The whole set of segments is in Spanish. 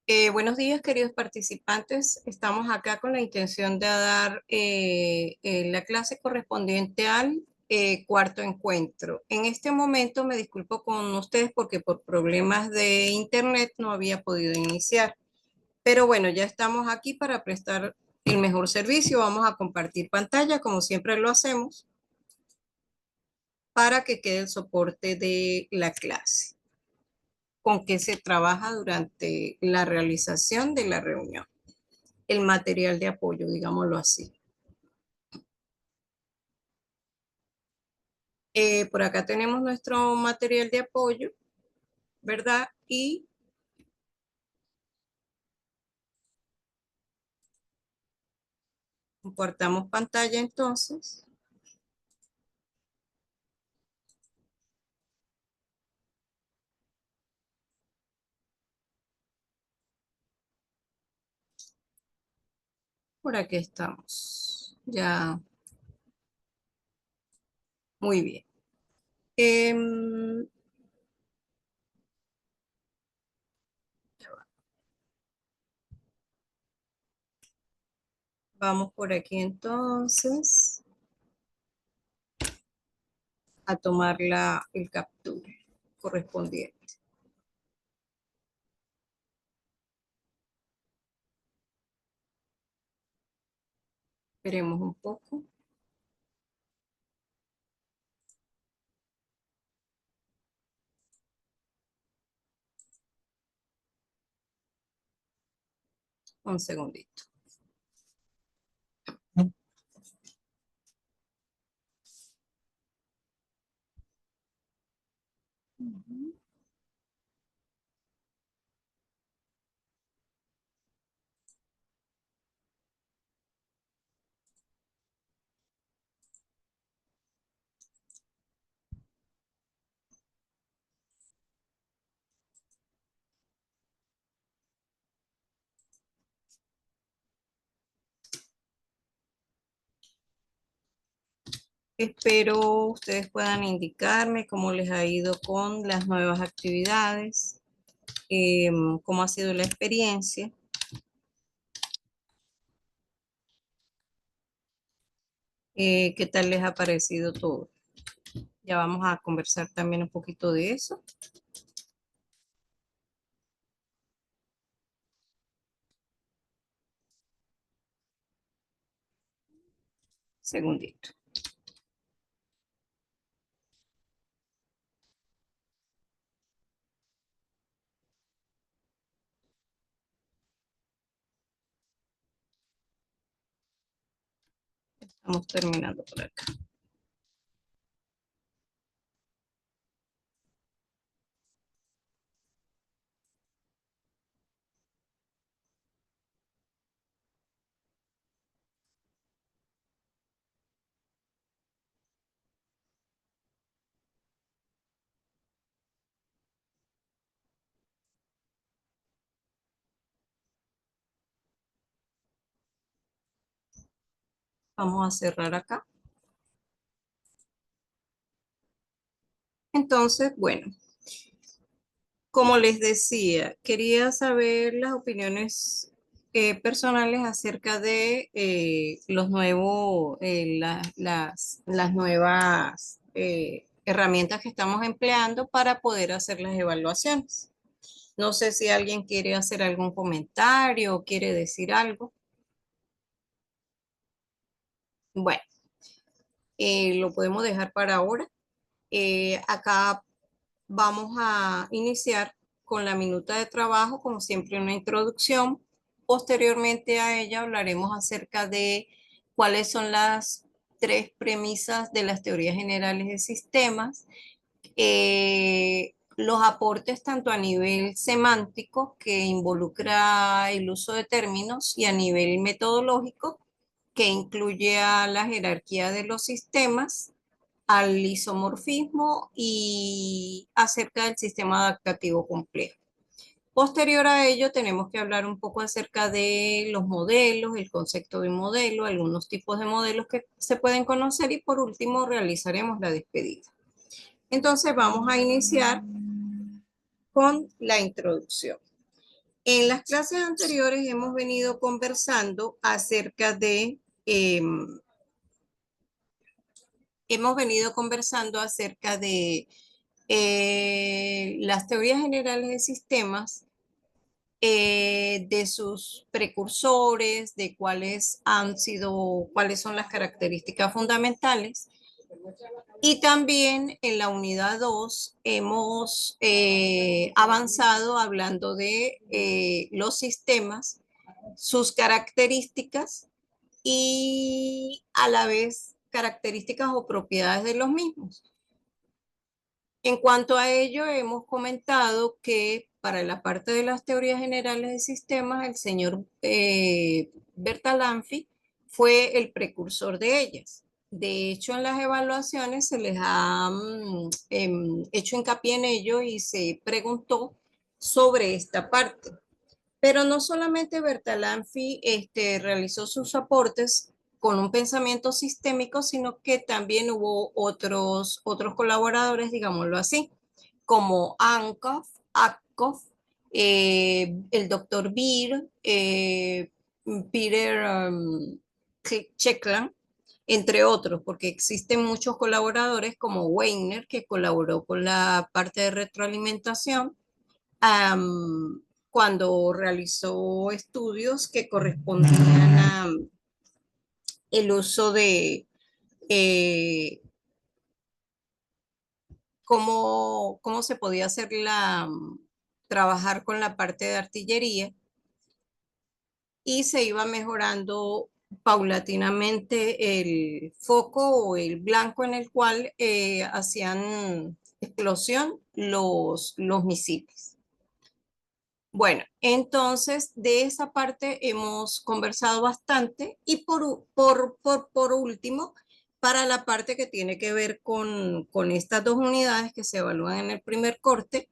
Buenos días, queridos participantes. Estamos acá con la intención de dar la clase correspondiente al cuarto encuentro. En este momento me disculpo con ustedes porque por problemas de internet no había podido iniciar. Pero bueno, ya estamos aquí para prestar el mejor servicio. Vamos a compartir pantalla como siempre lo hacemos para que quede el soporte de la clase, con que se trabaja durante la realización de la reunión. El material de apoyo, digámoslo así. Por acá tenemos nuestro material de apoyo, ¿verdad? Y compartamos pantalla entonces. Por aquí estamos. Ya, muy bien. Em, Vamos por aquí entonces a tomar el captura correspondiente. Esperemos un poco. Un segundito. Espero ustedes puedan indicarme cómo les ha ido con las nuevas actividades, cómo ha sido la experiencia. ¿Qué tal les ha parecido todo? Ya vamos a conversar también un poquito de eso. Segundito. Estamos terminando por acá. Vamos a cerrar acá. Entonces, bueno, como les decía, quería saber las opiniones personales acerca de los nuevos, las nuevas herramientas que estamos empleando para poder hacer las evaluaciones. No sé si alguien quiere hacer algún comentario o quiere decir algo. Bueno, lo podemos dejar para ahora. Acá vamos a iniciar con la minuta de trabajo, como siempre una introducción. Posteriormente a ella hablaremos acerca de cuáles son las tres premisas de las teorías generales de sistemas, los aportes tanto a nivel semántico, que involucra el uso de términos, y a nivel metodológico, que incluye a la jerarquía de los sistemas, al isomorfismo y acerca del sistema adaptativo complejo. Posterior a ello, tenemos que hablar un poco acerca de los modelos, el concepto de modelo, algunos tipos de modelos que se pueden conocer, y por último realizaremos la despedida. Entonces vamos a iniciar con la introducción. En las clases anteriores hemos venido conversando acerca de, las teorías generales de sistemas, de sus precursores, de cuáles son las características fundamentales. Y también en la unidad 2 hemos avanzado hablando de los sistemas, sus características y a la vez características o propiedades de los mismos. En cuanto a ello, hemos comentado que para la parte de las teorías generales de sistemas, el señor Bertalanffy fue el precursor de ellas. De hecho, en las evaluaciones se les ha hecho hincapié en ello y se preguntó sobre esta parte. Pero no solamente Bertalanffy realizó sus aportes con un pensamiento sistémico, sino que también hubo otros colaboradores, digámoslo así, como Ackoff, el doctor Beer, Peter Checkland, entre otros, porque existen muchos colaboradores como Weiner, que colaboró con la parte de retroalimentación, um, cuando realizó estudios que correspondían a el uso de cómo se podía hacer trabajar con la parte de artillería, y se iba mejorando paulatinamente el foco o el blanco en el cual hacían explosión los misiles. Bueno, entonces de esa parte hemos conversado bastante y por último, para la parte que tiene que ver con estas dos unidades que se evalúan en el primer corte,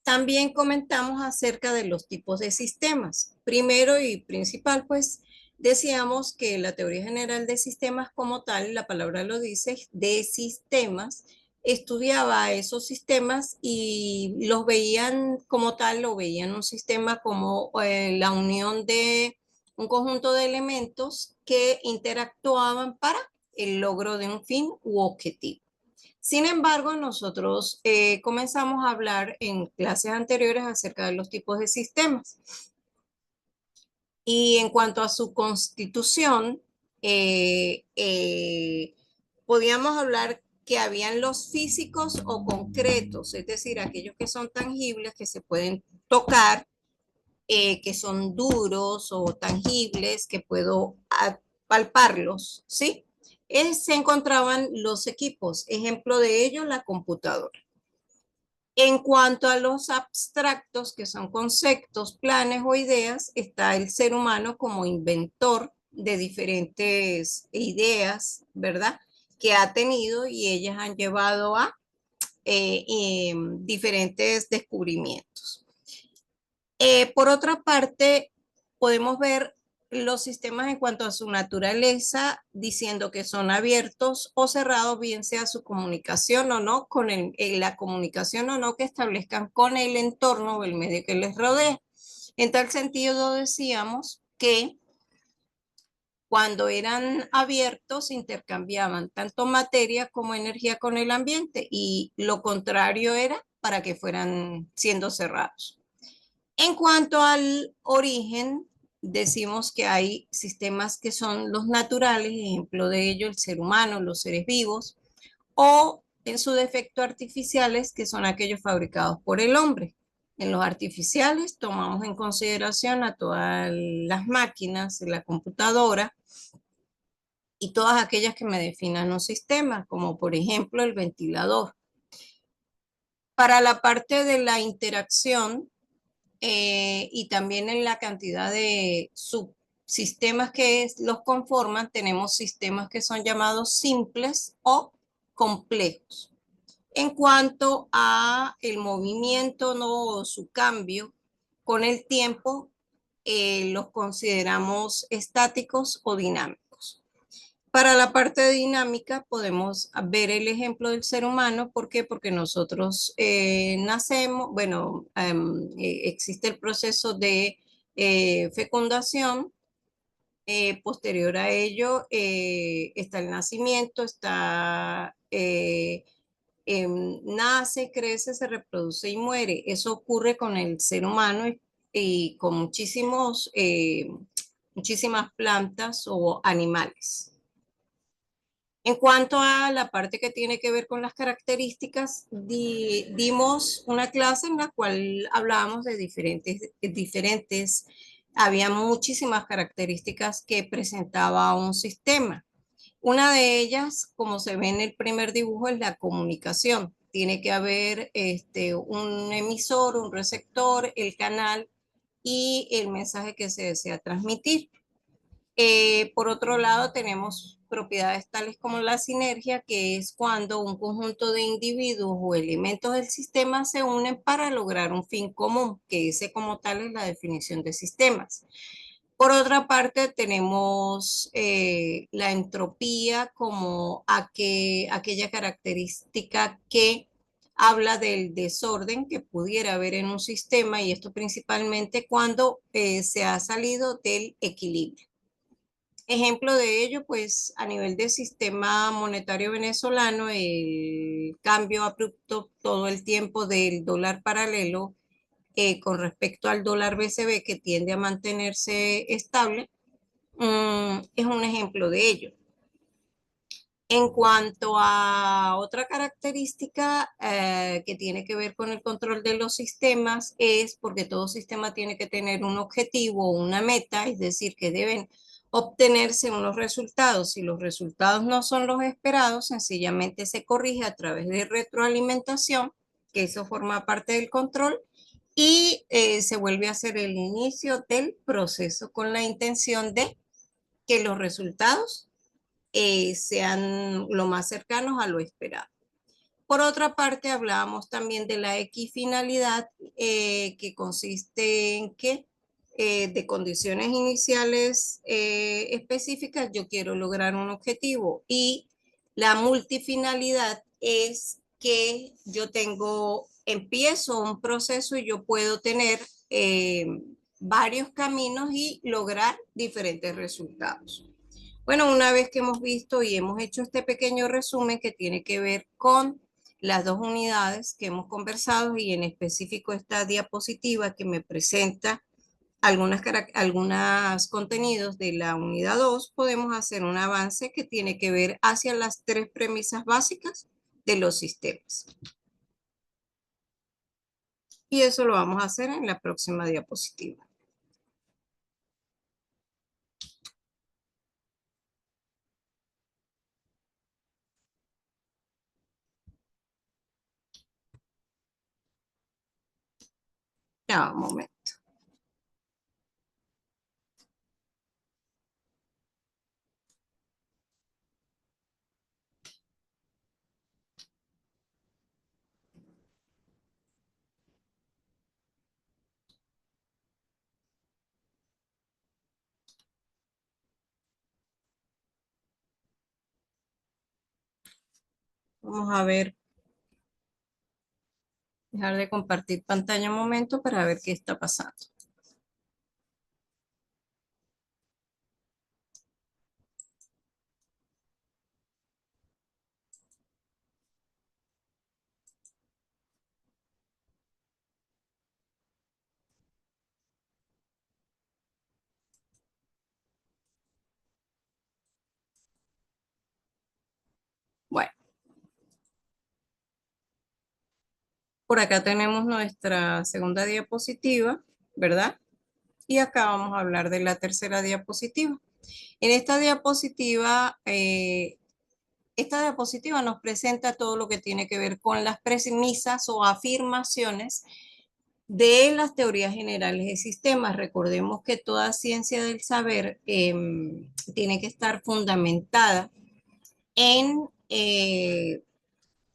también comentamos acerca de los tipos de sistemas. Primero y principal, pues decíamos que la teoría general de sistemas como tal, la palabra lo dice, de sistemas, estudiaba esos sistemas y los veían como tal, lo veían un sistema como la unión de un conjunto de elementos que interactuaban para el logro de un fin u objetivo. Sin embargo, nosotros comenzamos a hablar en clases anteriores acerca de los tipos de sistemas. Y en cuanto a su constitución, eh, eh, podíamos hablar que habían los físicos o concretos, es decir, aquellos que son tangibles, que se pueden tocar, que son duros o tangibles, que puedo palparlos, ¿sí? Se encontraban los equipos, ejemplo de ello, la computadora. En cuanto a los abstractos, que son conceptos, planes o ideas, está el ser humano como inventor de diferentes ideas, ¿verdad? Que ha tenido y ellas han llevado a diferentes descubrimientos. Por otra parte, podemos ver los sistemas en cuanto a su naturaleza, diciendo que son abiertos o cerrados, bien sea su comunicación o no, la comunicación o no que establezcan con el entorno o el medio que les rodea. En tal sentido, decíamos que cuando eran abiertos intercambiaban tanto materia como energía con el ambiente, y lo contrario era para que fueran siendo cerrados. En cuanto al origen, decimos que hay sistemas que son los naturales, ejemplo de ello el ser humano, los seres vivos, o en su defecto artificiales, que son aquellos fabricados por el hombre. En los artificiales tomamos en consideración a todas las máquinas, la computadora y todas aquellas que me definan un sistema, como por ejemplo el ventilador. Para la parte de la interacción, y también en la cantidad de subsistemas que los conforman, tenemos sistemas que son llamados simples o complejos. En cuanto a el movimiento, no, su cambio con el tiempo, los consideramos estáticos o dinámicos. Para la parte dinámica podemos ver el ejemplo del ser humano. ¿Por qué? Porque nosotros nacemos, bueno, existe el proceso de fecundación. Posterior a ello está el nacimiento, nace, crece, se reproduce y muere. Eso ocurre con el ser humano y con muchísimas plantas o animales. En cuanto a la parte que tiene que ver con las características, dimos una clase en la cual hablábamos de había muchísimas características que presentaba un sistema. Una de ellas, como se ve en el primer dibujo, es la comunicación. Tiene que haber un emisor, un receptor, el canal y el mensaje que se desea transmitir. Por otro lado, tenemos propiedades tales como la sinergia, que es cuando un conjunto de individuos o elementos del sistema se unen para lograr un fin común, que ese como tal es la definición de sistemas. Por otra parte, tenemos la entropía como aquella característica que habla del desorden que pudiera haber en un sistema, y esto principalmente cuando se ha salido del equilibrio. Ejemplo de ello, pues a nivel del sistema monetario venezolano, el cambio abrupto todo el tiempo del dólar paralelo con respecto al dólar BCB, que tiende a mantenerse estable, es un ejemplo de ello. En cuanto a otra característica que tiene que ver con el control de los sistemas, es porque todo sistema tiene que tener un objetivo o una meta, es decir, que deben obtenerse unos resultados. Si los resultados no son los esperados, sencillamente se corrige a través de retroalimentación, que eso forma parte del control, y se vuelve a hacer el inicio del proceso con la intención de que los resultados sean lo más cercanos a lo esperado. Por otra parte, hablábamos también de la equifinalidad, que consiste en que de condiciones iniciales específicas yo quiero lograr un objetivo, y la multifinalidad es que empiezo un proceso y yo puedo tener varios caminos y lograr diferentes resultados. Bueno, una vez que hemos visto y hemos hecho este pequeño resumen que tiene que ver con las dos unidades que hemos conversado, y en específico esta diapositiva que me presenta algunos contenidos de la unidad 2, podemos hacer un avance que tiene que ver hacia las tres premisas básicas de los sistemas. Y eso lo vamos a hacer en la próxima diapositiva. Ya, un momento. Vamos a ver, dejar de compartir pantalla un momento para ver qué está pasando. Bueno, por acá tenemos nuestra segunda diapositiva, ¿verdad? Y acá vamos a hablar de la tercera diapositiva. En esta diapositiva nos presenta todo lo que tiene que ver con las premisas o afirmaciones de las teorías generales de sistemas. Recordemos que toda ciencia del saber tiene que estar fundamentada en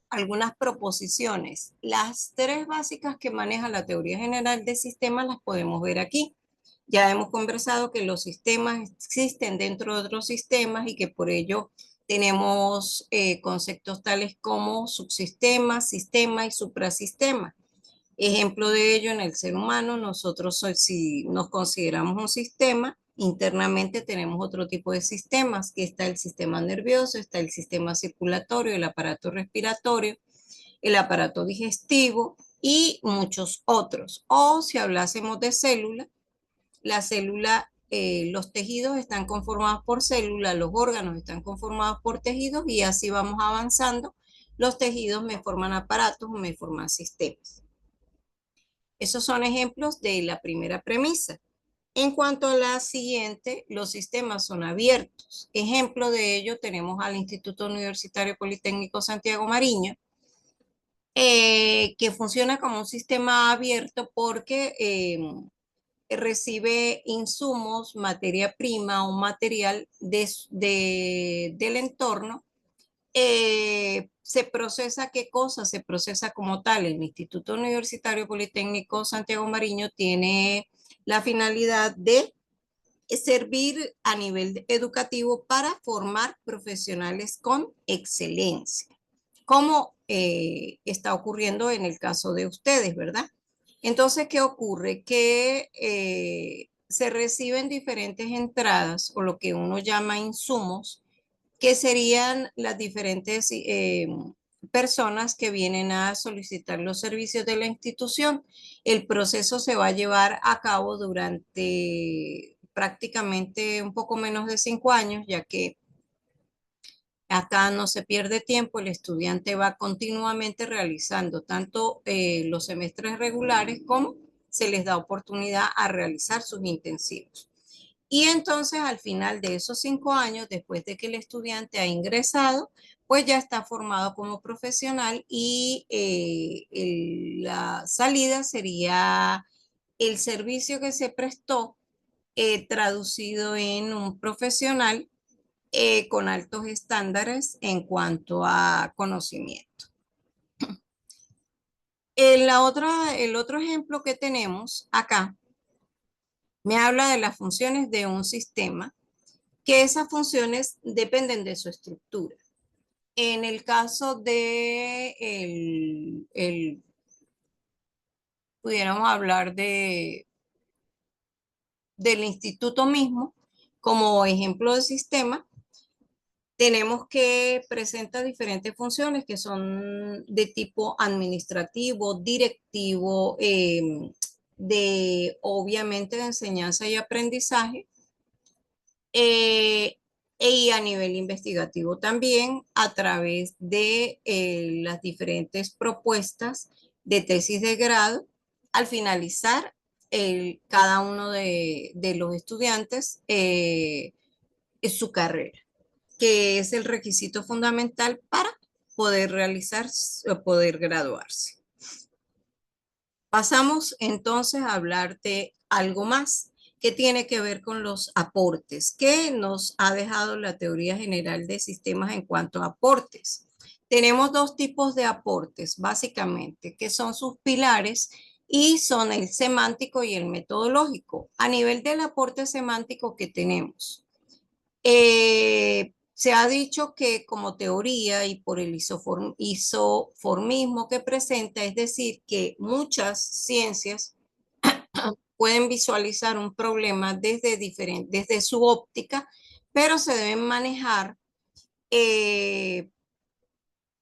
algunas proposiciones. Las tres básicas que maneja la teoría general de sistemas las podemos ver aquí. Ya hemos conversado que los sistemas existen dentro de otros sistemas y que por ello tenemos conceptos tales como subsistema, sistema y suprasistema. Ejemplo de ello en el ser humano, nosotros si nos consideramos un sistema, internamente tenemos otro tipo de sistemas, que está el sistema nervioso, está el sistema circulatorio, el aparato respiratorio, el aparato digestivo y muchos otros. O si hablásemos de célula, la célula, los tejidos están conformados por células, los órganos están conformados por tejidos y así vamos avanzando. Los tejidos me forman aparatos o me forman sistemas. Esos son ejemplos de la primera premisa. En cuanto a la siguiente, los sistemas son abiertos. Ejemplo de ello tenemos al Instituto Universitario Politécnico Santiago Mariño, que funciona como un sistema abierto porque recibe insumos, materia prima o material del entorno. Se procesa qué cosa, se procesa como tal. El Instituto Universitario Politécnico Santiago Mariño tiene la finalidad de servir a nivel educativo para formar profesionales con excelencia, como está ocurriendo en el caso de ustedes, ¿verdad? Entonces, ¿qué ocurre? Que se reciben diferentes entradas o lo que uno llama insumos, que serían las diferentes personas que vienen a solicitar los servicios de la institución. El proceso se va a llevar a cabo durante prácticamente un poco menos de 5 años, ya que acá no se pierde tiempo, el estudiante va continuamente realizando tanto los semestres regulares como se les da oportunidad a realizar sus intensivos. Y entonces al final de esos 5 años, después de que el estudiante ha ingresado, pues ya está formado como profesional y la salida sería el servicio que se prestó traducido en un profesional con altos estándares en cuanto a conocimiento. El otro ejemplo que tenemos acá me habla de las funciones de un sistema, que esas funciones dependen de su estructura. En el caso de pudiéramos hablar del instituto mismo como ejemplo de sistema, tenemos que presentar diferentes funciones que son de tipo administrativo, directivo, de obviamente de enseñanza y aprendizaje, eh, y a nivel investigativo también a través de las diferentes propuestas de tesis de grado. Al finalizar, cada uno de los estudiantes su carrera, que es el requisito fundamental para poder realizar o poder graduarse. Pasamos entonces a hablar de algo más que tiene que ver con los aportes, que nos ha dejado la teoría general de sistemas en cuanto a aportes. Tenemos dos tipos de aportes, básicamente, que son sus pilares y son el semántico y el metodológico. A nivel del aporte semántico que tenemos, se ha dicho que como teoría y por el isoformismo que presenta, es decir, que muchas ciencias pueden visualizar un problema desde su óptica, pero se deben manejar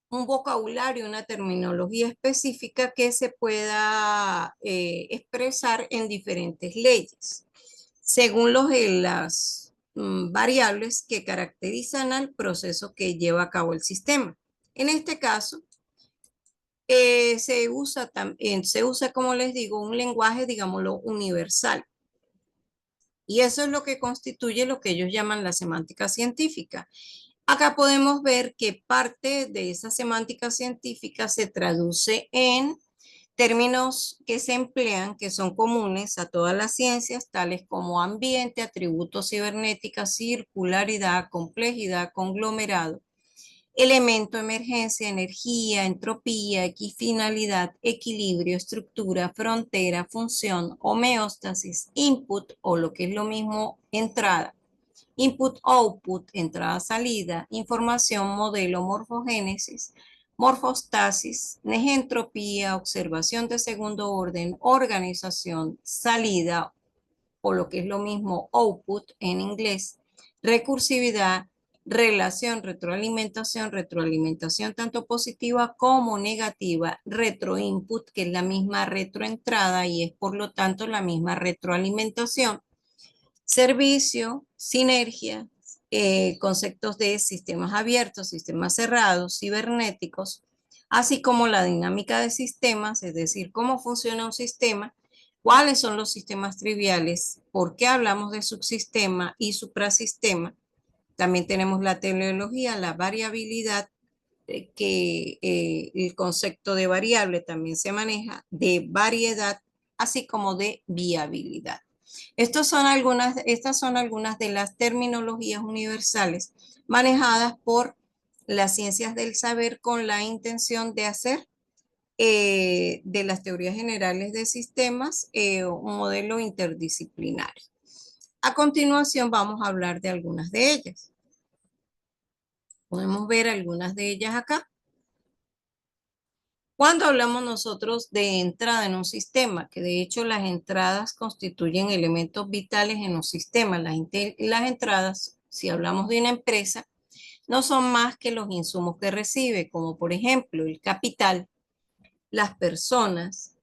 un vocabulario, una terminología específica que se pueda expresar en diferentes leyes, según las variables que caracterizan al proceso que lleva a cabo el sistema. En este caso, se usa, como les digo, un lenguaje, digámoslo, universal. Y eso es lo que constituye lo que ellos llaman la semántica científica. Acá podemos ver que parte de esa semántica científica se traduce en términos que se emplean, que son comunes a todas las ciencias, tales como ambiente, atributos cibernética, circularidad, complejidad, conglomerado, elemento, emergencia, energía, entropía, equifinalidad, equilibrio, estructura, frontera, función, homeostasis, input o lo que es lo mismo, entrada. Input, output, entrada, salida, información, modelo, morfogénesis, morfostasis, negentropía, observación de segundo orden, organización, salida, o lo que es lo mismo, output en inglés, recursividad, relación, retroalimentación, retroalimentación tanto positiva como negativa, retroinput, que es la misma retroentrada y es por lo tanto la misma retroalimentación, servicio, sinergia, conceptos de sistemas abiertos, sistemas cerrados, cibernéticos, así como la dinámica de sistemas, es decir, cómo funciona un sistema, cuáles son los sistemas triviales, por qué hablamos de subsistema y suprasistema. También tenemos la teleología, la variabilidad, el concepto de variable también se maneja, de variedad, así como de viabilidad. Estas son algunas de las terminologías universales manejadas por las ciencias del saber con la intención de hacer de las teorías generales de sistemas un modelo interdisciplinario. A continuación vamos a hablar de algunas de ellas. Podemos ver algunas de ellas acá. Cuando hablamos nosotros de entrada en un sistema, que de hecho las entradas constituyen elementos vitales en un sistema, las entradas, si hablamos de una empresa, no son más que los insumos que recibe, como por ejemplo el capital, las personas,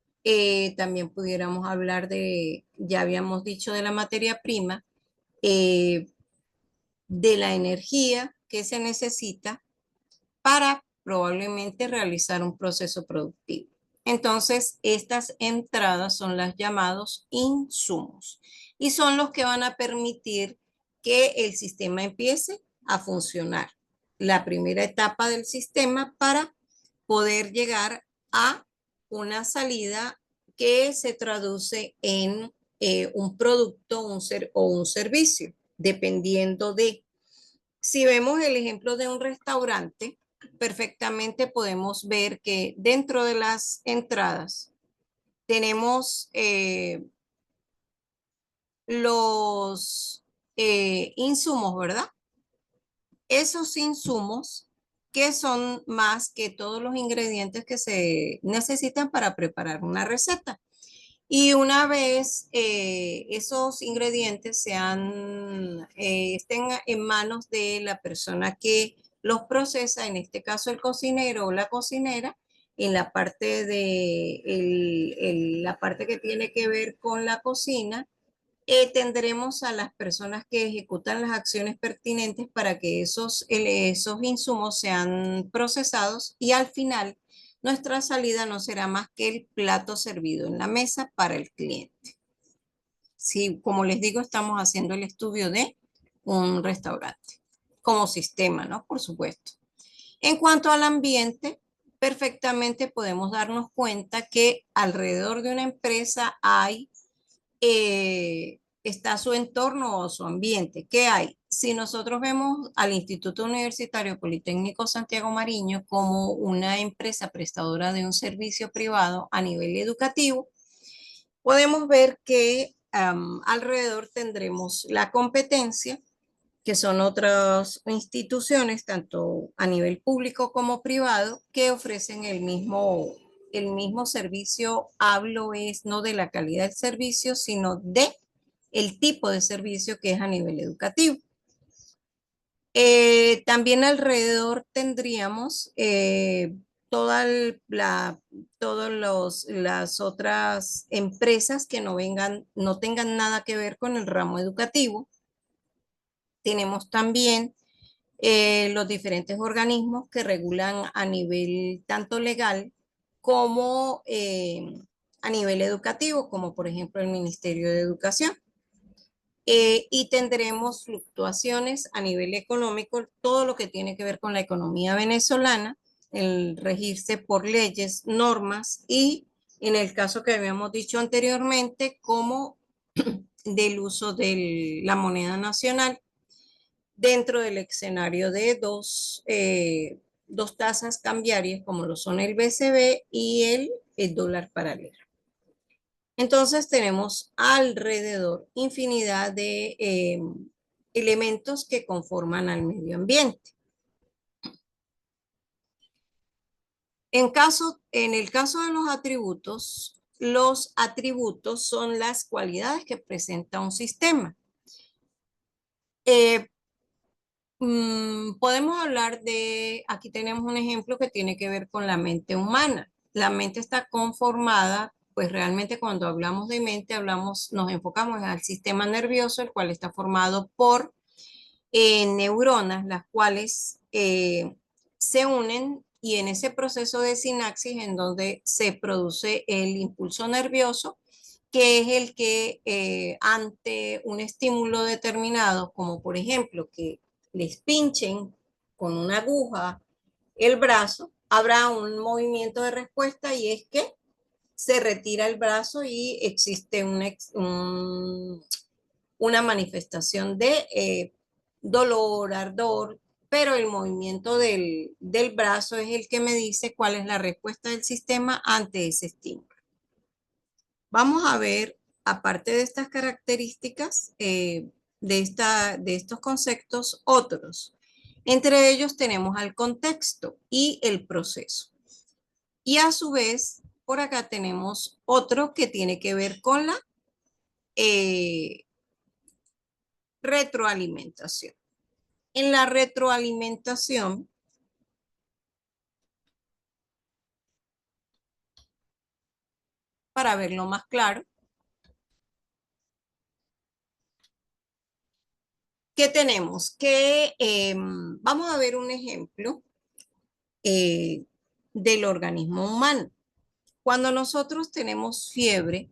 también pudiéramos hablar de, ya habíamos dicho de la materia prima, eh, de la energía que se necesita para probablemente realizar un proceso productivo. Entonces, estas entradas son las llamados insumos y son los que van a permitir que el sistema empiece a funcionar. La primera etapa del sistema para poder llegar a una salida que se traduce en un producto o un servicio, dependiendo de. Si vemos el ejemplo de un restaurante, perfectamente podemos ver que dentro de las entradas tenemos los insumos, ¿verdad? Esos insumos que son más que todos los ingredientes que se necesitan para preparar una receta. Y una vez esos ingredientes estén en manos de la persona que los procesa, en este caso el cocinero o la cocinera, en la parte la parte que tiene que ver con la cocina, tendremos a las personas que ejecutan las acciones pertinentes para que esos insumos sean procesados y al final nuestra salida no será más que el plato servido en la mesa para el cliente. Sí, como les digo, estamos haciendo el estudio de un restaurante como sistema, ¿no? Por supuesto. En cuanto al ambiente, perfectamente podemos darnos cuenta que alrededor de una empresa está su entorno o su ambiente. ¿Qué hay? Si nosotros vemos al Instituto Universitario Politécnico Santiago Mariño como una empresa prestadora de un servicio privado a nivel educativo, podemos ver que alrededor tendremos la competencia, que son otras instituciones, tanto a nivel público como privado, que ofrecen el mismo servicio. Hablo es no de la calidad del servicio, sino de el tipo de servicio que es a nivel educativo. También alrededor tendríamos toda las otras empresas que no tengan nada que ver con el ramo educativo. Tenemos también los diferentes organismos que regulan a nivel tanto legal como a nivel educativo, como por ejemplo el Ministerio de Educación. Y tendremos fluctuaciones a nivel económico, todo lo que tiene que ver con la economía venezolana, el regirse por leyes, normas y en el caso que habíamos dicho anteriormente, como del uso de la moneda nacional, dentro del escenario de dos tasas cambiarias como lo son el BCB y el dólar paralelo. Entonces tenemos alrededor infinidad de elementos que conforman al medio ambiente. En el caso de los atributos son las cualidades que presenta un sistema. Eh, Podemos hablar aquí tenemos un ejemplo que tiene que ver con la mente humana. La mente está conformada, pues realmente cuando hablamos de mente, nos enfocamos al sistema nervioso, el cual está formado por neuronas, las cuales se unen y en ese proceso de sinapsis en donde se produce el impulso nervioso, que es el que ante un estímulo determinado, como por ejemplo que les pinchen con una aguja el brazo, habrá un movimiento de respuesta y es que se retira el brazo y existe una manifestación de dolor, ardor, pero el movimiento del brazo es el que me dice cuál es la respuesta del sistema ante ese estímulo. Vamos a ver, aparte de estas características, de estos conceptos, otros. Entre ellos tenemos al contexto y el proceso. Y a su vez, por acá tenemos otro que tiene que ver con la eh, retroalimentación. En la retroalimentación, para verlo más claro, ¿qué tenemos? Vamos a ver un ejemplo eh, del organismo humano. Cuando nosotros tenemos fiebre,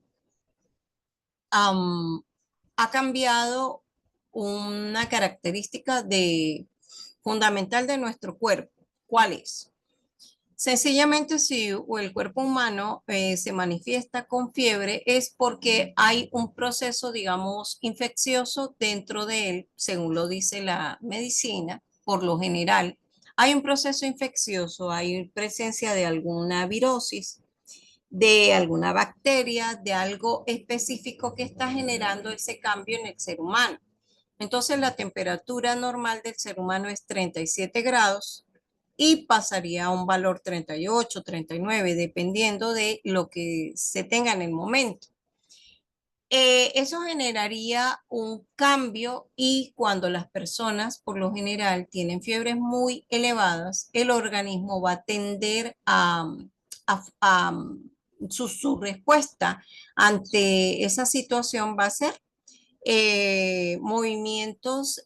ha cambiado una característica fundamental de nuestro cuerpo. ¿Cuál es? Sencillamente, si el cuerpo humano se manifiesta con fiebre, es porque hay un proceso, digamos, infeccioso dentro de él, según lo dice la medicina, por lo general. Hay un proceso infeccioso, hay presencia de alguna virosis, de alguna bacteria, de algo específico que está generando ese cambio en el ser humano. Entonces, la temperatura normal del ser humano es 37 grados y pasaría a un valor 38, 39, dependiendo de lo que se tenga en el momento. Eso generaría un cambio y cuando las personas por lo general tienen fiebres muy elevadas, el organismo va a tender a su respuesta ante esa situación va a ser movimientos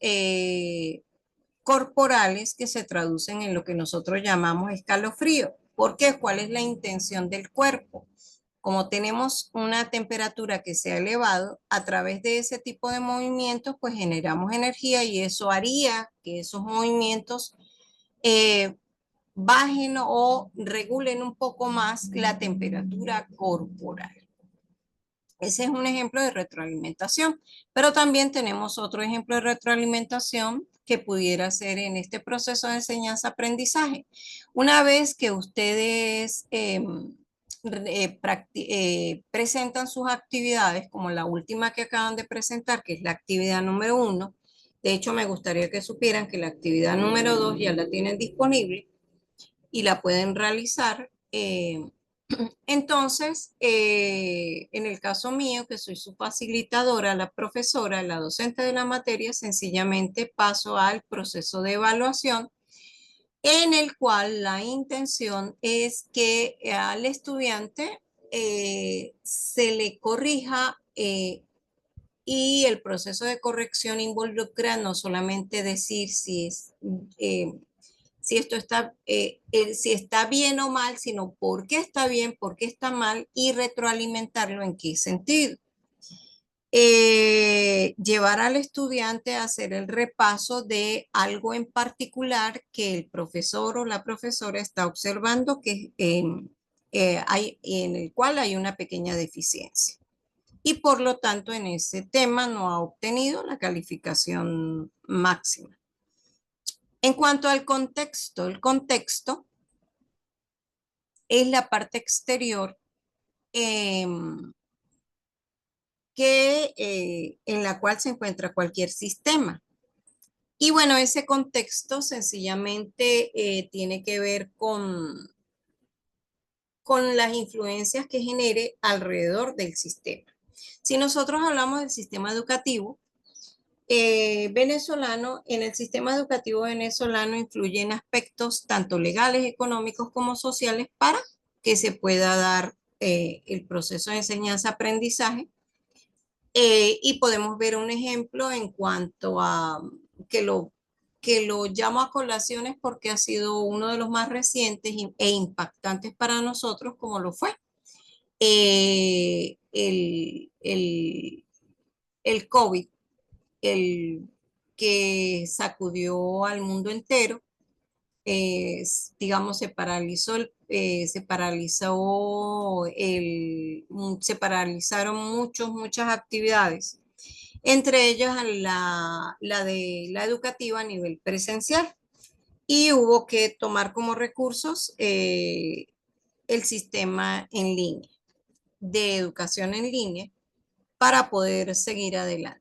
corporales que se traducen en lo que nosotros llamamos escalofrío. ¿Por qué? ¿Cuál es la intención del cuerpo? Como tenemos una temperatura que se ha elevado, a través de ese tipo de movimientos, pues generamos energía y eso haría que esos movimientos eh, bajen o regulen un poco más la temperatura corporal. Ese es un ejemplo de retroalimentación, pero también tenemos otro ejemplo de retroalimentación que pudiera ser en este proceso de enseñanza-aprendizaje. Una vez que ustedes presentan sus actividades, como la última que acaban de presentar, que es la actividad número 1, de hecho me gustaría que supieran que la actividad número 2 ya la tienen disponible y la pueden realizar. Entonces, en el caso mío, que soy su facilitadora, la profesora, la docente de la materia, sencillamente paso al proceso de evaluación en el cual la intención es que al estudiante se le corrija y el proceso de corrección involucra no solamente decir eh, si esto si está bien o mal, sino por qué está bien, por qué está mal y retroalimentarlo en qué sentido. Llevar al estudiante a hacer el repaso de algo en particular que el profesor o la profesora está observando en el cual hay una pequeña deficiencia. Y por lo tanto en ese tema no ha obtenido la calificación máxima. En cuanto al contexto, el contexto es la parte exterior en la cual se encuentra cualquier sistema. Y bueno, ese contexto sencillamente tiene que ver con las influencias que genere alrededor del sistema. Si nosotros hablamos del sistema educativo venezolano, en el sistema educativo venezolano influyen aspectos tanto legales, económicos como sociales para que se pueda dar el proceso de enseñanza-aprendizaje. Y podemos ver un ejemplo en cuanto a que lo llamo a colaciones porque ha sido uno de los más recientes e impactantes para nosotros, como lo fue el COVID, el que sacudió al mundo entero, digamos, se paralizaron muchas actividades, entre ellas la de la educativa a nivel presencial. Y hubo que tomar como recursos el sistema en línea, de educación en línea, para poder seguir adelante.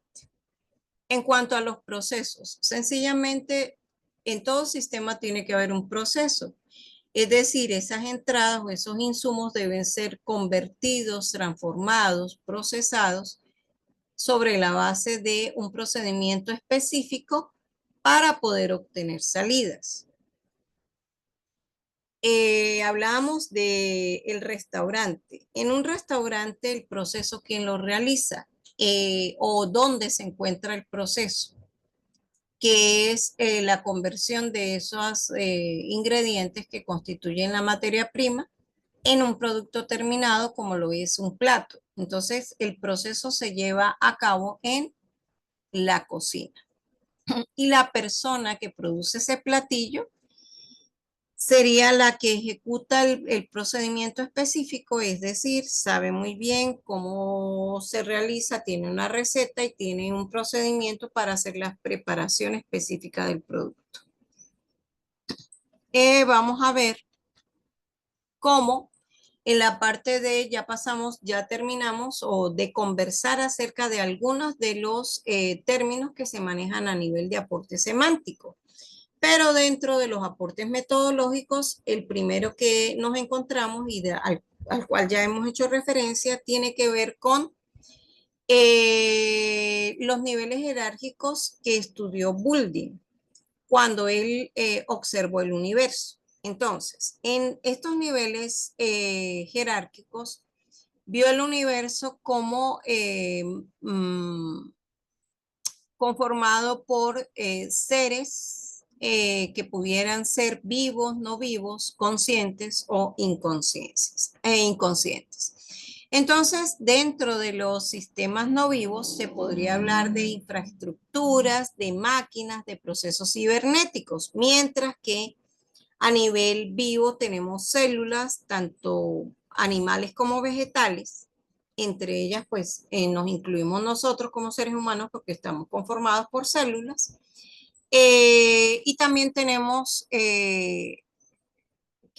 En cuanto a los procesos, sencillamente en todo sistema tiene que haber un proceso. Es decir, esas entradas o esos insumos deben ser convertidos, transformados, procesados sobre la base de un procedimiento específico para poder obtener salidas. Hablábamos del restaurante. En un restaurante, el proceso, ¿quién lo realiza? O dónde se encuentra el proceso, que es la conversión de esos ingredientes que constituyen la materia prima en un producto terminado como lo es un plato. Entonces, el proceso se lleva a cabo en la cocina. Y la persona que produce ese platillo sería la que ejecuta el procedimiento específico, es decir, sabe muy bien cómo se realiza, tiene una receta y tiene un procedimiento para hacer la preparación específica del producto. Vamos a ver cómo en la parte de, ya terminamos o de conversar acerca de algunos de los términos que se manejan a nivel de aporte semántico. Pero dentro de los aportes metodológicos, el primero que nos encontramos y al cual ya hemos hecho referencia tiene que ver con los niveles jerárquicos que estudió Boulding cuando él observó el universo. Entonces, en estos niveles jerárquicos, vio el universo como conformado por seres que pudieran ser vivos, no vivos, conscientes o inconscientes. Entonces, dentro de los sistemas no vivos se podría hablar de infraestructuras, de máquinas, de procesos cibernéticos, mientras que a nivel vivo tenemos células, tanto animales como vegetales. Entre ellas, pues, nos incluimos nosotros como seres humanos porque estamos conformados por células. Y también tenemos que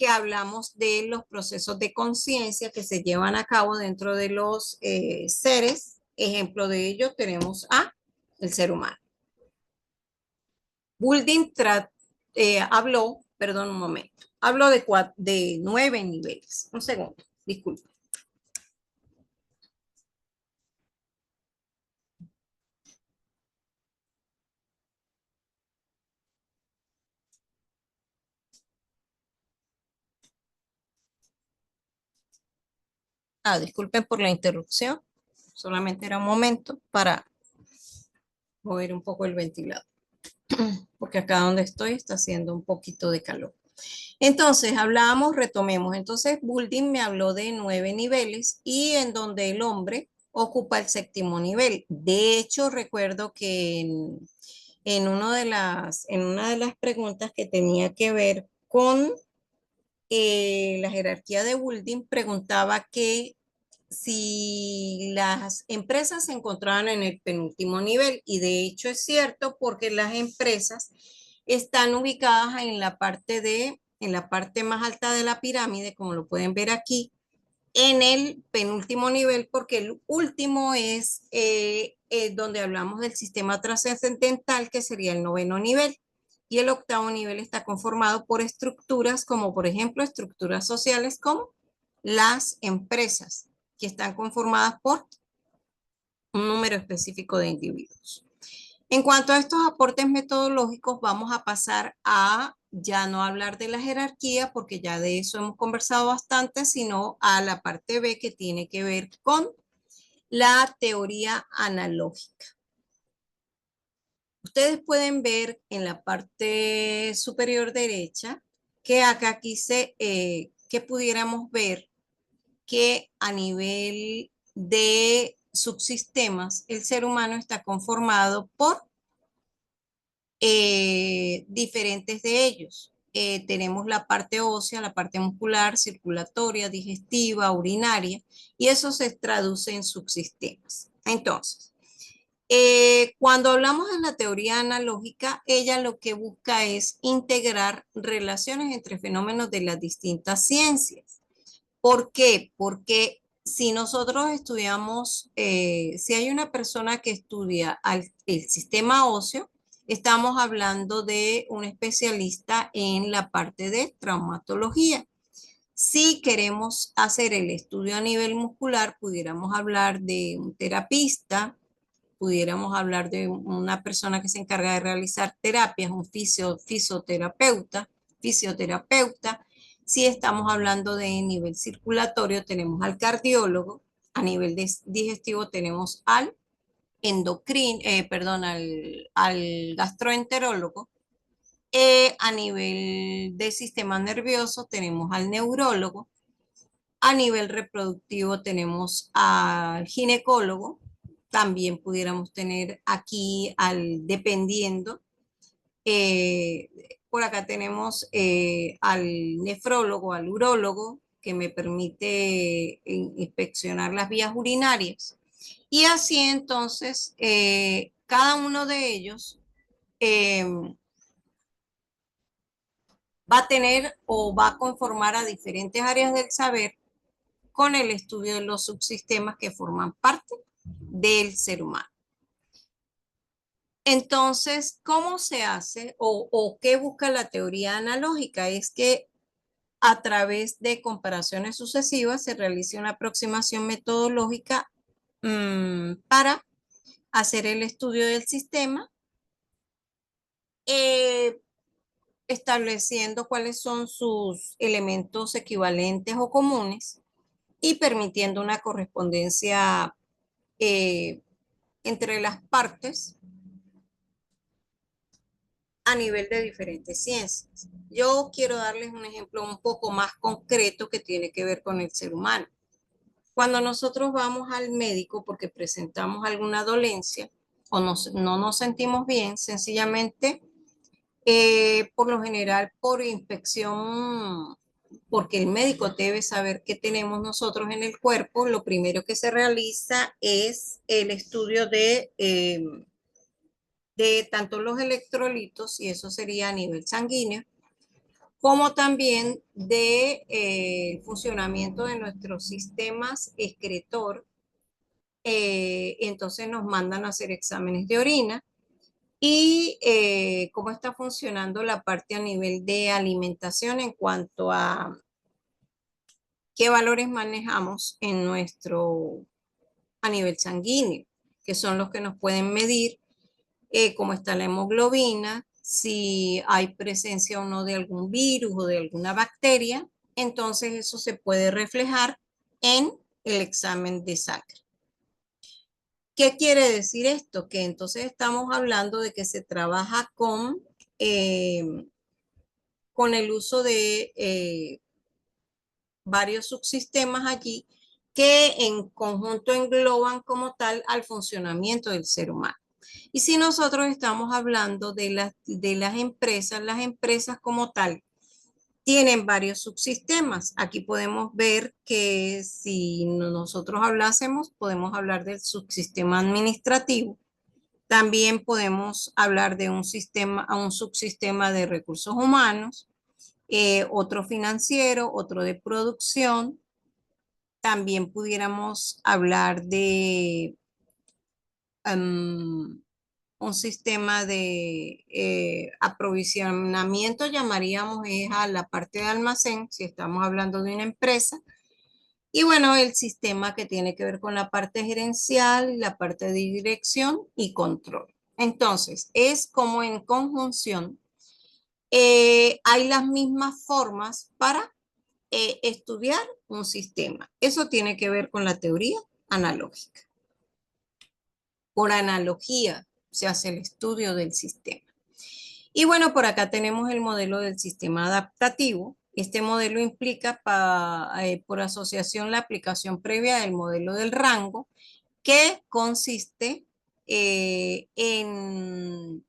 hablamos de los procesos de conciencia que se llevan a cabo dentro de los seres. Ejemplo de ello tenemos el ser humano. Boulding habló, perdón un momento, habló de 9 niveles. Un segundo, disculpe. Disculpen por la interrupción. Solamente era un momento para mover un poco el ventilador, porque acá donde estoy está haciendo un poquito de calor. Entonces, retomemos. Entonces, Boulding me habló de 9 niveles y en donde el hombre ocupa el séptimo nivel. De hecho, recuerdo que en una de las preguntas que tenía que ver con la jerarquía de Boulding, preguntaba que si las empresas se encontraban en el penúltimo nivel, y de hecho es cierto porque las empresas están ubicadas en la parte más alta de la pirámide, como lo pueden ver aquí, en el penúltimo nivel, porque el último es donde hablamos del sistema trascendental, que sería el noveno nivel. Y el octavo nivel está conformado por estructuras como, por ejemplo, estructuras sociales como las empresas, que están conformadas por un número específico de individuos. En cuanto a estos aportes metodológicos, vamos a pasar a ya no hablar de la jerarquía, porque ya de eso hemos conversado bastante, sino a la parte B, que tiene que ver con la teoría analógica. Ustedes pueden ver en la parte superior derecha que acá quise que pudiéramos ver que a nivel de subsistemas, el ser humano está conformado por diferentes de ellos. Tenemos la parte ósea, la parte muscular, circulatoria, digestiva, urinaria, y eso se traduce en subsistemas. Entonces, cuando hablamos de la teoría analógica, ella lo que busca es integrar relaciones entre fenómenos de las distintas ciencias. ¿Por qué? Porque si nosotros estudiamos, si hay una persona que estudia el sistema óseo, estamos hablando de un especialista en la parte de traumatología. Si queremos hacer el estudio a nivel muscular, pudiéramos hablar de un terapista, pudiéramos hablar de una persona que se encarga de realizar terapias, un fisioterapeuta. Si estamos hablando de nivel circulatorio, tenemos al cardiólogo. A nivel digestivo tenemos al al gastroenterólogo. A nivel de sistema nervioso tenemos al neurólogo. A nivel reproductivo tenemos al ginecólogo. También pudiéramos tener aquí dependiendo. eh, por acá tenemos al nefrólogo, al urólogo, que me permite inspeccionar las vías urinarias. Y así entonces, cada uno de ellos eh, va a tener o va a conformar a diferentes áreas del saber con el estudio de los subsistemas que forman parte del ser humano. Entonces, ¿cómo se hace o qué busca la teoría analógica? Es que a través de comparaciones sucesivas se realice una aproximación metodológica para hacer el estudio del sistema, eh, estableciendo cuáles son sus elementos equivalentes o comunes y permitiendo una correspondencia eh, entre las partes a nivel de diferentes ciencias. Yo quiero darles un ejemplo un poco más concreto que tiene que ver con el ser humano. Cuando nosotros vamos al médico porque presentamos alguna dolencia o no nos sentimos bien, sencillamente, por lo general, por inspección, porque el médico debe saber qué tenemos nosotros en el cuerpo, lo primero que se realiza es el estudio de tanto los electrolitos, y eso sería a nivel sanguíneo, como también de funcionamiento de nuestros sistemas excretor. Entonces nos mandan a hacer exámenes de orina y cómo está funcionando la parte a nivel de alimentación en cuanto a qué valores manejamos a nivel sanguíneo, que son los que nos pueden medir cómo está la hemoglobina, si hay presencia o no de algún virus o de alguna bacteria. Entonces eso se puede reflejar en el examen de sangre. ¿Qué quiere decir esto? Que entonces estamos hablando de que se trabaja eh, con el uso de varios subsistemas allí que en conjunto engloban como tal al funcionamiento del ser humano. Y si nosotros estamos hablando de las empresas como tal tienen varios subsistemas. Aquí podemos ver que si nosotros hablásemos, podemos hablar del subsistema administrativo, También podemos hablar de un sistema, a un subsistema de recursos humanos, otro financiero, otro de producción. También pudiéramos hablar de un sistema de aprovisionamiento, llamaríamos es a la parte de almacén, si estamos hablando de una empresa. Y bueno, el sistema que tiene que ver con la parte gerencial, la parte de dirección y control. Entonces, es como en conjunción hay las mismas formas para estudiar un sistema. Eso tiene que ver con la teoría analógica. Por analogía se hace el estudio del sistema. Y bueno, por acá tenemos el modelo del sistema adaptativo. Este modelo implica por asociación la aplicación previa del modelo del rango, que consiste en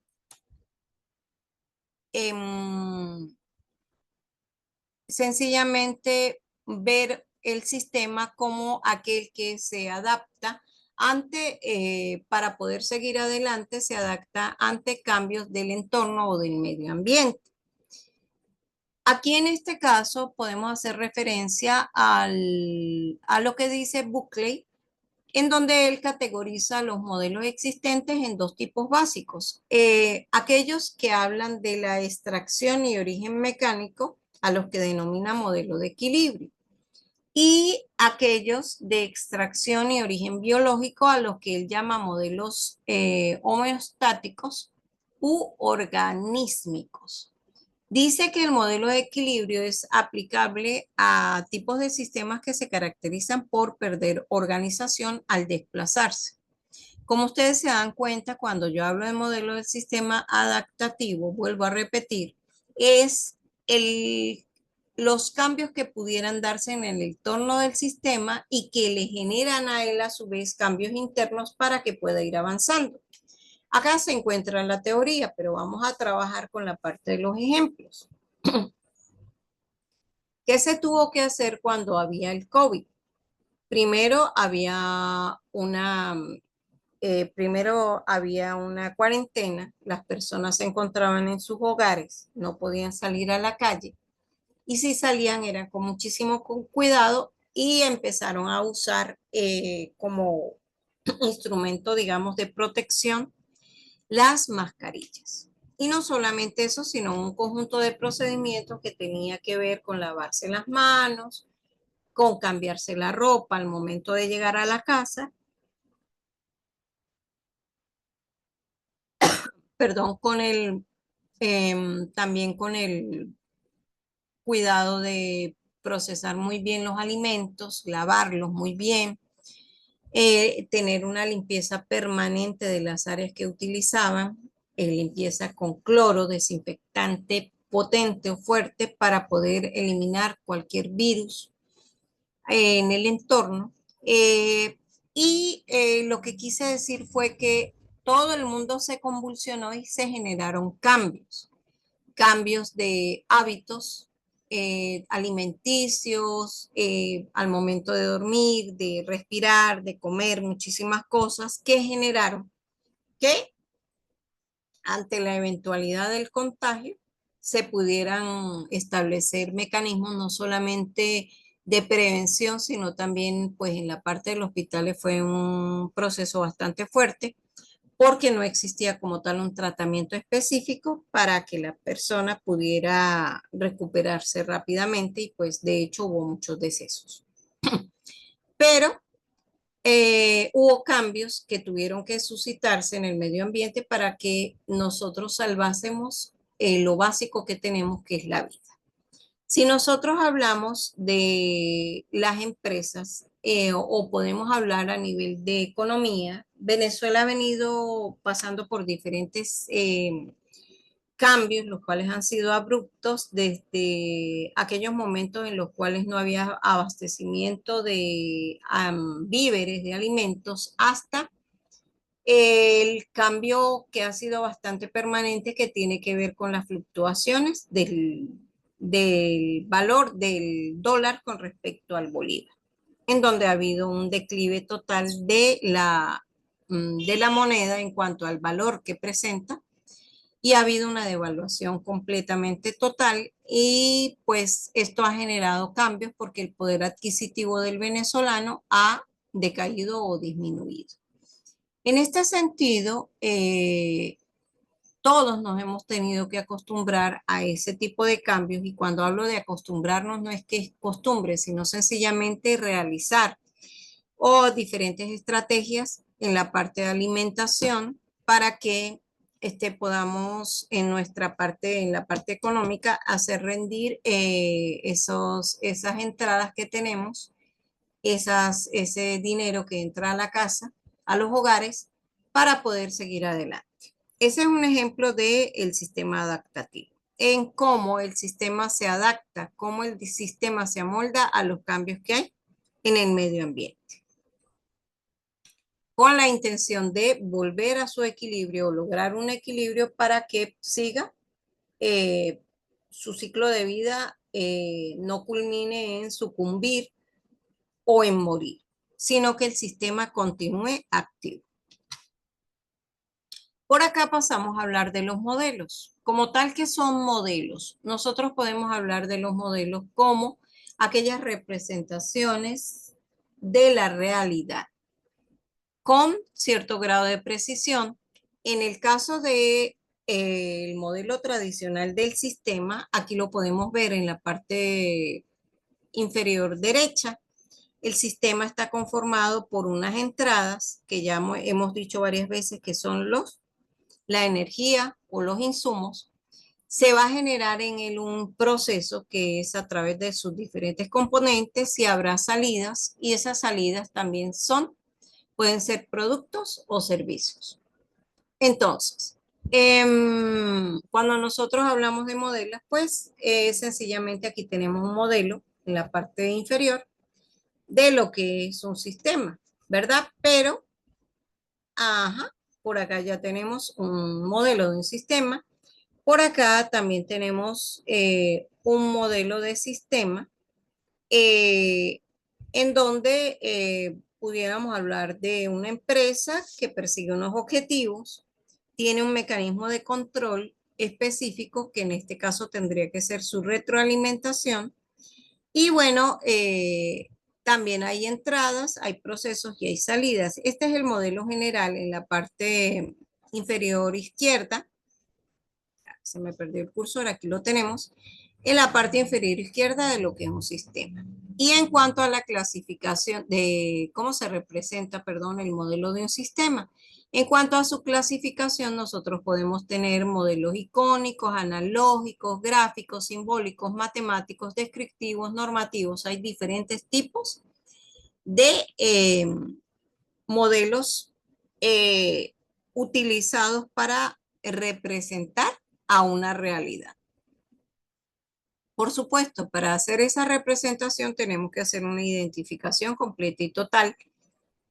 sencillamente ver el sistema como aquel que se adapta para poder seguir adelante, se adapta ante cambios del entorno o del medio ambiente. Aquí en este caso podemos hacer referencia a lo que dice Buckley, en donde él categoriza los modelos existentes en dos tipos básicos. Aquellos que hablan de la extracción y origen mecánico, a los que denomina modelo de equilibrio, y aquellos de extracción y origen biológico, a los que él llama modelos homeostáticos u organísmicos. Dice que el modelo de equilibrio es aplicable a tipos de sistemas que se caracterizan por perder organización al desplazarse. Como ustedes se dan cuenta, cuando yo hablo de modelo del sistema adaptativo, vuelvo a repetir, es el, los cambios que pudieran darse en el entorno del sistema y que le generan a él a su vez cambios internos para que pueda ir avanzando. Acá se encuentra la teoría, pero vamos a trabajar con la parte de los ejemplos. ¿Qué se tuvo que hacer cuando había el COVID? Primero primero había una cuarentena, las personas se encontraban en sus hogares, no podían salir a la calle y si salían era con muchísimo cuidado y empezaron a usar como instrumento, digamos, de protección las mascarillas. Y no solamente eso, sino un conjunto de procedimientos que tenía que ver con lavarse las manos, con cambiarse la ropa al momento de llegar a la casa, perdón, también con el cuidado de procesar muy bien los alimentos, lavarlos muy bien, tener una limpieza permanente de las áreas que utilizaban, limpieza con cloro, desinfectante potente o fuerte para poder eliminar cualquier virus en el entorno. Lo que quise decir fue que todo el mundo se convulsionó y se generaron cambios, cambios de hábitos alimenticios, al momento de dormir, de respirar, de comer, muchísimas cosas que generaron que ante la eventualidad del contagio se pudieran establecer mecanismos no solamente de prevención, sino también pues en la parte del hospital fue un proceso bastante fuerte porque no existía como tal un tratamiento específico para que la persona pudiera recuperarse rápidamente y pues de hecho hubo muchos decesos. Pero hubo cambios que tuvieron que suscitarse en el medio ambiente para que nosotros salvásemos lo básico que tenemos, que es la vida. Si nosotros hablamos de las empresas o podemos hablar a nivel de economía, Venezuela ha venido pasando por diferentes cambios, los cuales han sido abruptos desde aquellos momentos en los cuales no había abastecimiento de víveres, de alimentos, hasta el cambio que ha sido bastante permanente que tiene que ver con las fluctuaciones del valor del dólar con respecto al bolívar, en donde ha habido un declive total de la de la moneda en cuanto al valor que presenta y ha habido una devaluación completamente total y pues esto ha generado cambios porque el poder adquisitivo del venezolano ha decaído o disminuido. En este sentido, todos nos hemos tenido que acostumbrar a ese tipo de cambios y cuando hablo de acostumbrarnos no es que es costumbre, sino sencillamente realizar o diferentes estrategias en la parte de alimentación para que podamos en nuestra parte, en la parte económica, hacer rendir esas entradas que tenemos, ese dinero que entra a la casa, a los hogares, para poder seguir adelante. Ese es un ejemplo del sistema adaptativo, en cómo el sistema se adapta, cómo el sistema se amolda a los cambios que hay en el medio ambiente, con la intención de volver a su equilibrio o lograr un equilibrio para que siga eh, su ciclo de vida, no culmine en sucumbir o en morir, sino que el sistema continúe activo. Por acá pasamos a hablar de los modelos. Como tal que son modelos, nosotros podemos hablar de los modelos como aquellas representaciones de la realidad con cierto grado de precisión. En el caso de el modelo tradicional del sistema, aquí lo podemos ver en la parte inferior derecha. El sistema está conformado por unas entradas que ya hemos dicho varias veces que son la energía o los insumos. Se va a generar en él un proceso que es a través de sus diferentes componentes y habrá salidas y esas salidas también pueden ser productos o servicios. Entonces, cuando nosotros hablamos de modelos, pues sencillamente aquí tenemos un modelo en la parte inferior de lo que es un sistema, ¿verdad? Pero, ajá, por acá ya tenemos un modelo de un sistema. Por acá también tenemos un modelo de sistema eh, en donde pudiéramos hablar de una empresa que persigue unos objetivos, tiene un mecanismo de control específico que en este caso tendría que ser su retroalimentación. Y bueno, también hay entradas, hay procesos y hay salidas. Este es el modelo general en la parte inferior izquierda. Se me perdió el cursor, aquí lo tenemos. En la parte inferior izquierda de lo que es un sistema. Y en cuanto a la clasificación de cómo se representa, perdón, el modelo de un sistema, en cuanto a su clasificación, nosotros podemos tener modelos icónicos, analógicos, gráficos, simbólicos, matemáticos, descriptivos, normativos. Hay diferentes tipos de modelos eh, utilizados para representar a una realidad. Por supuesto, para hacer esa representación tenemos que hacer una identificación completa y total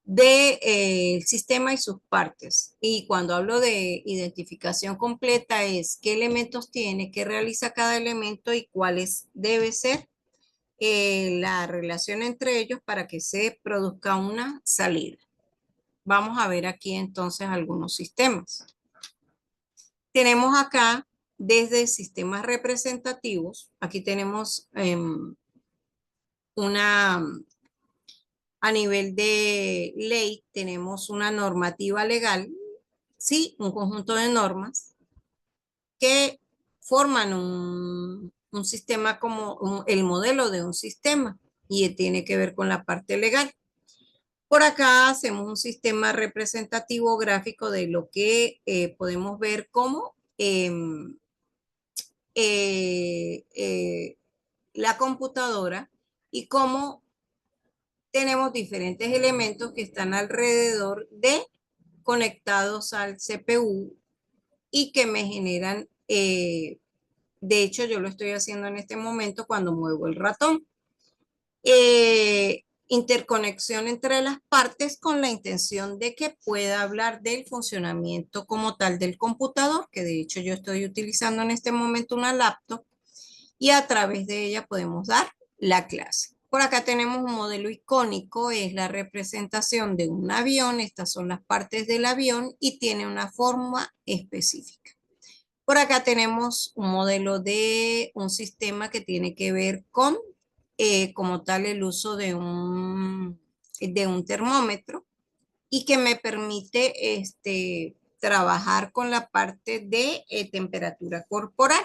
del sistema y sus partes. Y cuando hablo de identificación completa es qué elementos tiene, qué realiza cada elemento y cuáles debe ser la relación entre ellos para que se produzca una salida. Vamos a ver aquí entonces algunos sistemas. Tenemos acá desde sistemas representativos, aquí tenemos a nivel de ley, tenemos una normativa legal, sí, un conjunto de normas que forman un sistema como el modelo de un sistema y tiene que ver con la parte legal. Por acá hacemos un sistema representativo gráfico de lo que podemos ver como la computadora y cómo tenemos diferentes elementos que están alrededor de conectados al CPU y que me generan, de hecho yo lo estoy haciendo en este momento cuando muevo el ratón. Interconexión entre las partes con la intención de que pueda hablar del funcionamiento como tal del computador, que de hecho yo estoy utilizando en este momento una laptop y a través de ella podemos dar la clase. Por acá tenemos un modelo icónico, es la representación de un avión, estas son las partes del avión y tiene una forma específica. Por acá tenemos un modelo de un sistema que tiene que ver con, como tal, el uso de un termómetro y que me permite trabajar con la parte de temperatura corporal.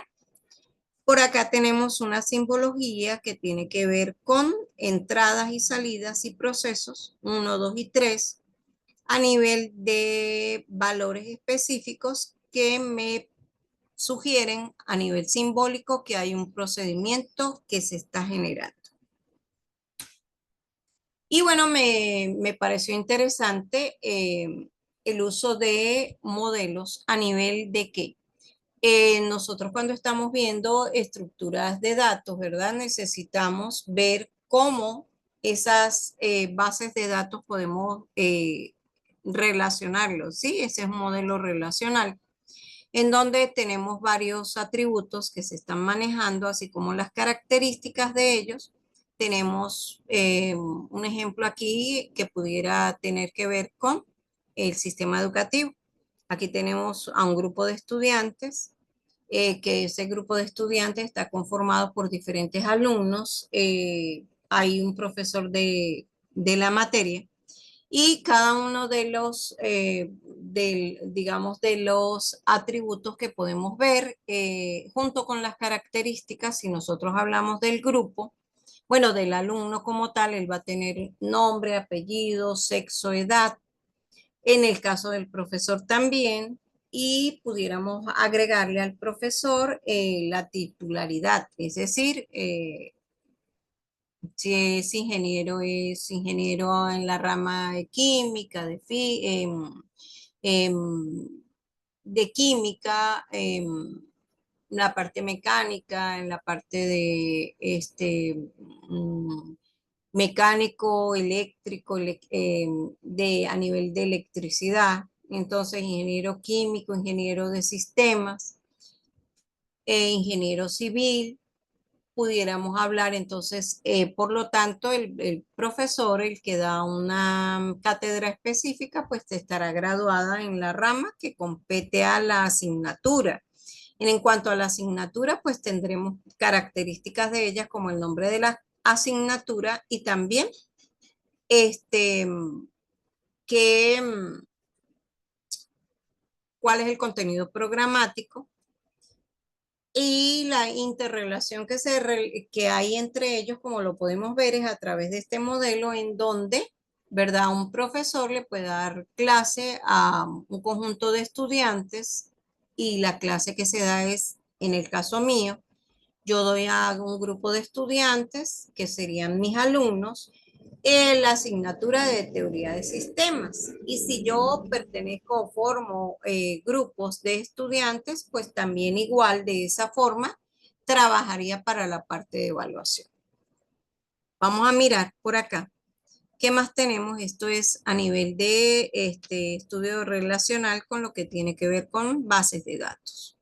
Por acá tenemos una simbología que tiene que ver con entradas y salidas y procesos, uno, 2 y 3 a nivel de valores específicos que me sugieren a nivel simbólico que hay un procedimiento que se está generando. Y bueno, me pareció interesante el uso de modelos a nivel de que nosotros cuando estamos viendo estructuras de datos, ¿verdad? Necesitamos ver cómo esas bases de datos podemos relacionarlos, ¿sí? Ese es un modelo relacional en donde tenemos varios atributos que se están manejando, así como las características de ellos. Tenemos un ejemplo aquí que pudiera tener que ver con el sistema educativo. Aquí tenemos a un grupo de estudiantes, que ese grupo de estudiantes está conformado por diferentes alumnos. Hay un profesor de la materia y cada uno de los, digamos, de los atributos que podemos ver junto con las características, si nosotros hablamos del grupo, bueno, del alumno como tal, él va a tener nombre, apellido, sexo, edad. En el caso del profesor también, y pudiéramos agregarle al profesor la titularidad, es decir, si es ingeniero en la rama de química, em, de química, la parte mecánica, en la parte de mecánico, eléctrico, a nivel de electricidad. Entonces, ingeniero químico, ingeniero de sistemas, ingeniero civil, pudiéramos hablar. Entonces, por lo tanto, el profesor, el que da una cátedra específica, pues estará graduada en la rama que compete a la asignatura. En cuanto a la asignatura, pues tendremos características de ellas como el nombre de la asignatura y también este, que, cuál es el contenido programático y la interrelación que hay entre ellos, como lo podemos ver, es a través de este modelo en donde, ¿verdad? Un profesor le puede dar clase a un conjunto de estudiantes y la clase que se da es, en el caso mío, yo doy a un grupo de estudiantes que serían mis alumnos en la asignatura de teoría de sistemas. Y si yo pertenezco o formo grupos de estudiantes, pues también igual de esa forma trabajaría para la parte de evaluación. Vamos a mirar por acá. ¿Qué más tenemos? Esto es a nivel de estudio relacional con lo que tiene que ver con bases de datos.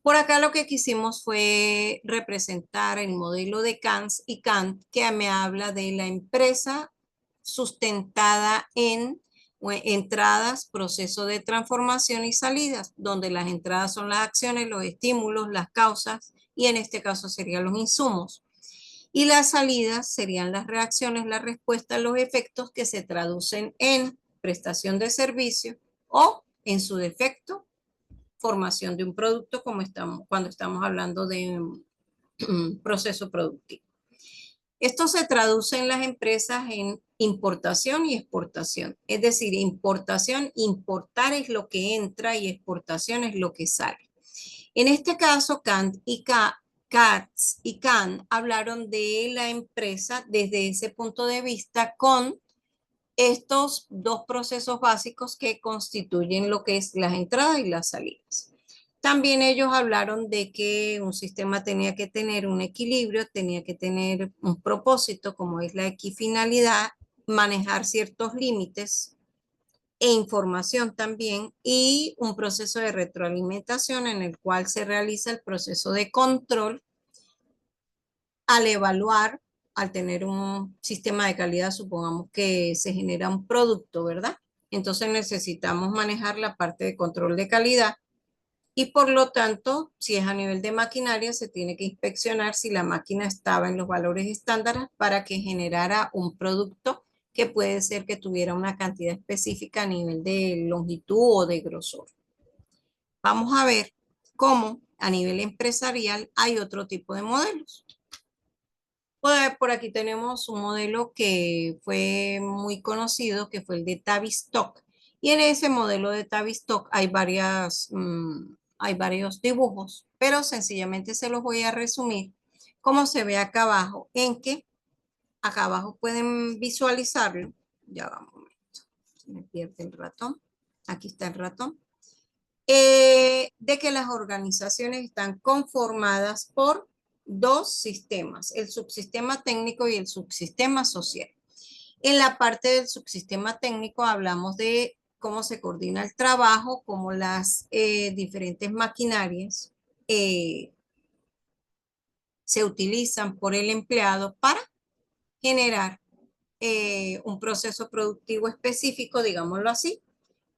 Por acá lo que quisimos fue representar el modelo de Kant y Kant, que me habla de la empresa sustentada en entradas, proceso de transformación y salidas, donde las entradas son las acciones, los estímulos, las causas, y en este caso serían los insumos. Y las salidas serían las reacciones, las respuestas, los efectos que se traducen en prestación de servicio o, en su defecto, formación de un producto como cuando estamos hablando de un proceso productivo. Esto se traduce en las empresas en importación y exportación. Es decir, importación, importar es lo que entra y exportación es lo que sale. En este caso, Katz y Kant hablaron de la empresa desde ese punto de vista con estos dos procesos básicos que constituyen lo que es las entradas y las salidas. También ellos hablaron de que un sistema tenía que tener un equilibrio, tenía que tener un propósito, como es la equifinalidad, manejar ciertos límites e información también, y un proceso de retroalimentación en el cual se realiza el proceso de control al evaluar, al tener un sistema de calidad, supongamos que se genera un producto, ¿verdad? Entonces necesitamos manejar la parte de control de calidad y por lo tanto, si es a nivel de maquinaria, se tiene que inspeccionar si la máquina estaba en los valores estándares para que generara un producto que puede ser que tuviera una cantidad específica a nivel de longitud o de grosor. Vamos a ver cómo a nivel empresarial hay otro tipo de modelos. Pues, por aquí tenemos un modelo que fue muy conocido, que fue el de Tavistock. Y en ese modelo de Tavistock hay varios dibujos, pero sencillamente se los voy a resumir como se ve acá abajo, en que acá abajo pueden visualizarlo. Ya va un momento, se me pierde el ratón. Aquí está el ratón. De que las organizaciones están conformadas por dos sistemas, el subsistema técnico y el subsistema social. En la parte del subsistema técnico hablamos de cómo se coordina el trabajo, cómo las diferentes maquinarias eh, se utilizan por el empleado para generar un proceso productivo específico, digámoslo así,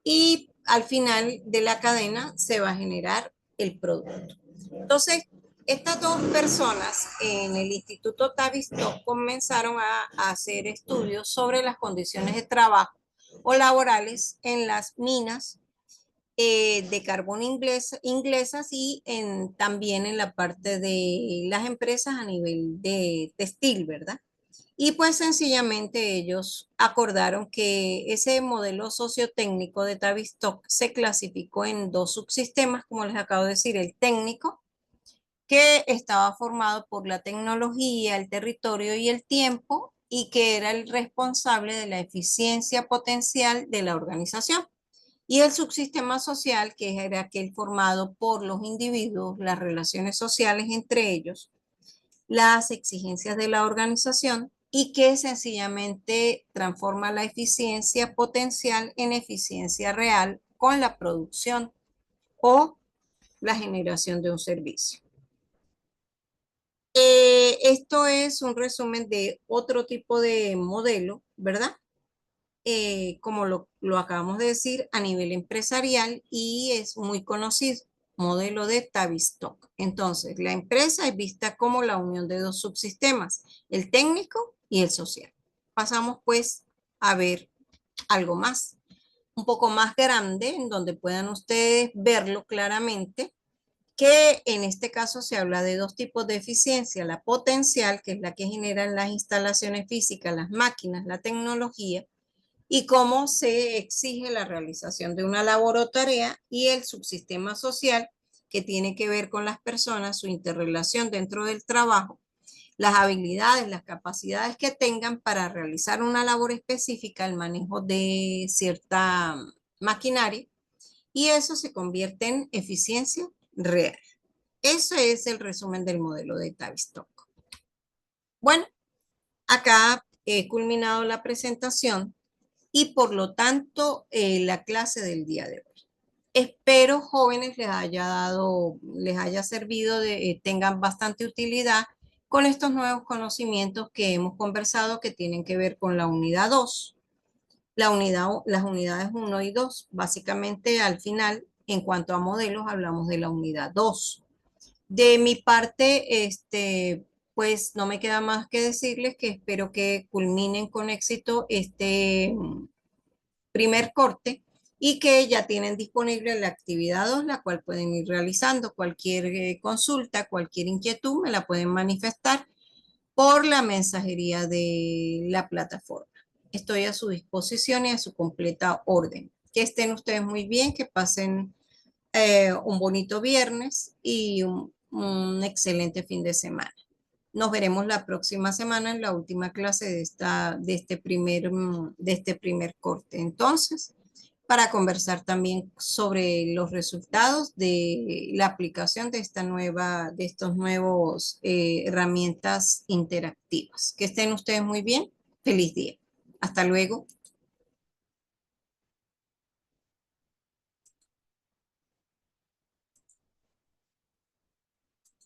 y al final de la cadena se va a generar el producto. Entonces, estas dos personas en el Instituto Tavistock comenzaron a hacer estudios sobre las condiciones de trabajo o laborales en las minas de carbón inglesas y también en la parte de las empresas a nivel de textil, ¿verdad? Y pues sencillamente ellos acordaron que ese modelo sociotécnico de Tavistock se clasificó en dos subsistemas, como les acabo de decir, el técnico, que estaba formado por la tecnología, el territorio y el tiempo, y que era el responsable de la eficiencia potencial de la organización. Y el subsistema social, que era aquel formado por los individuos, las relaciones sociales entre ellos, las exigencias de la organización y que sencillamente transforma la eficiencia potencial en eficiencia real con la producción o la generación de un servicio. Esto es un resumen de otro tipo de modelo, ¿verdad? Como lo acabamos de decir, a nivel empresarial y es muy conocido, modelo de Tavistock. Entonces, la empresa es vista como la unión de dos subsistemas, el técnico y el social. Pasamos pues a ver algo más, un poco más grande, en donde puedan ustedes verlo claramente, que en este caso se habla de dos tipos de eficiencia, la potencial, que es la que generan las instalaciones físicas, las máquinas, la tecnología, y cómo se exige la realización de una labor o tarea y el subsistema social que tiene que ver con las personas, su interrelación dentro del trabajo, las habilidades, las capacidades que tengan para realizar una labor específica, el manejo de cierta maquinaria y eso se convierte en eficiencia real. Ese es el resumen del modelo de Tavistock. Bueno, acá he culminado la presentación y por lo tanto la clase del día de hoy. Espero jóvenes les haya servido, tengan bastante utilidad con estos nuevos conocimientos que hemos conversado que tienen que ver con la unidad 2, las unidades 1 y 2. Básicamente al final, en cuanto a modelos, hablamos de la unidad 2. De mi parte, pues no me queda más que decirles que espero que culminen con éxito este primer corte y que ya tienen disponible la actividad 2, la cual pueden ir realizando. Cualquier consulta, cualquier inquietud, me la pueden manifestar por la mensajería de la plataforma. Estoy a su disposición y a su completa orden. Que estén ustedes muy bien, que pasen un bonito viernes y un excelente fin de semana. Nos veremos la próxima semana en la última clase de este primer corte. Entonces, para conversar también sobre los resultados de la aplicación de estos nuevos herramientas interactivas. Que estén ustedes muy bien. Feliz día. Hasta luego.